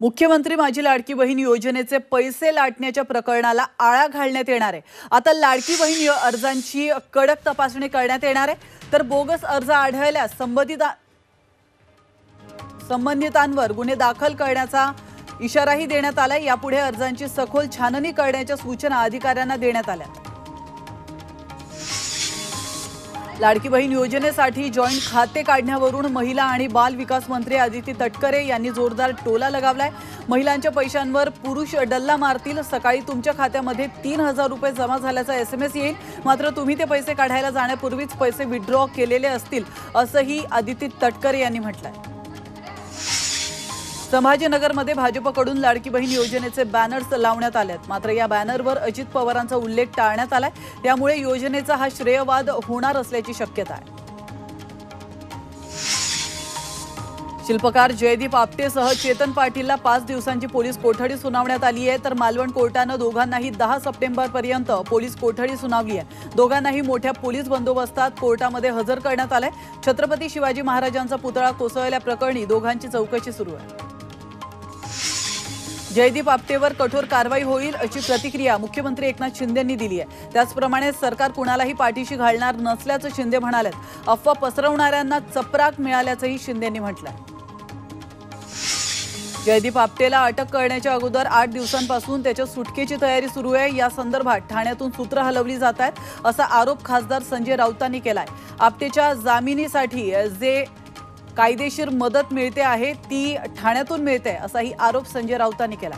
मुख्यमंत्री माझी लाडकी बहीण योजनेचे पैसे लाटण्याच्या प्रकरणाला आळा घालण्यात येणार आहे। आता लाडकी बहीण अर्जांची कडक तपासणी करण्यात येणार आहे। तर बोगस अर्ज आढळल्यास संबंधितांवर गुन्हे दाखल करण्याचा इशाराही देण्यात आलाय। यापुढे अर्जांची सखोल छाननी करण्याच्या सूचना अधिकाऱ्यांना देण्यात आल्या। लाडकी बहीण योजनेसाठी जॉईंट खाते काढण्यावरून महिला आणि बाल विकास मंत्री आदिती तटकरे यांनी जोरदार टोला लगावलाय। महिलांच्या पैशांवर पुरुष डल्ला मारतील। सकाळी तुमच्या खात्यामध्ये 3000 रुपये जमा झाल्याचा SMS येईल, मात्र तुम्ही ते पैसे काढायला जाण्यापूर्वीच पैसे विथड्रॉ केलेले असतील, असंही आदिती तटकरे यांनी म्हटलंय। संभाजीनगरमध्ये भाजपकडून लाडकी बहीण योजनेचे बॅनर्स लावण्यात आलेत, मात्र या बॅनरवर अजित पवारांचा उल्लेख टाळण्यात आलाय। त्यामुळे योजनेचा हा श्रेयवाद होणार असल्याची शक्यता आहे। शिल्पकार जयदीप आपटेसह चेतन पाटीलला 5 दिवसांची पोलीस कोठडी सुनावण्यात आली आहे। तर मालवण कोर्टाने दोघांनाही 10 सप्टेंबरपर्यंत पोलीस कोठडी सुनावली आहे। दोघांनाही मोठ्या पोलीस बंदोबस्तात कोर्टामध्ये हजर करण्यात आले। छत्रपती शिवाजी महाराजांचा पुतळा कोसळल्याप्रकरणी दोघांची चौकशी सुरू आहे। जयदीप आपटेवर कठोर कारवाई होईल अशी प्रतिक्रिया मुख्यमंत्री एकनाथ शिंदेंनी दिली आहे। त्याचप्रमाणे सरकार कुणालाही पाठीशी घालणार नसल्याचं शिंदे म्हणालेत। अफवा पसरवणाऱ्यांना चपराक मिळाल्याचंही शिंदेंनी म्हटलंय। जयदीप आपटेला अटक करण्याच्या अगोदर 8 दिवसांपासून त्याच्या सुटकेची तयारी सुरू आहे। या संदर्भात ठाण्यातून सूत्र हलवली जात आहेत असा आरोप खासदार संजय राऊतांनी केलाय। आपटेच्या जामिनीसाठी जे कायदेशीर मदत मिळते आहे ती ठाण्यातून मिळते असाही आरोप संजय राऊतांनी केला।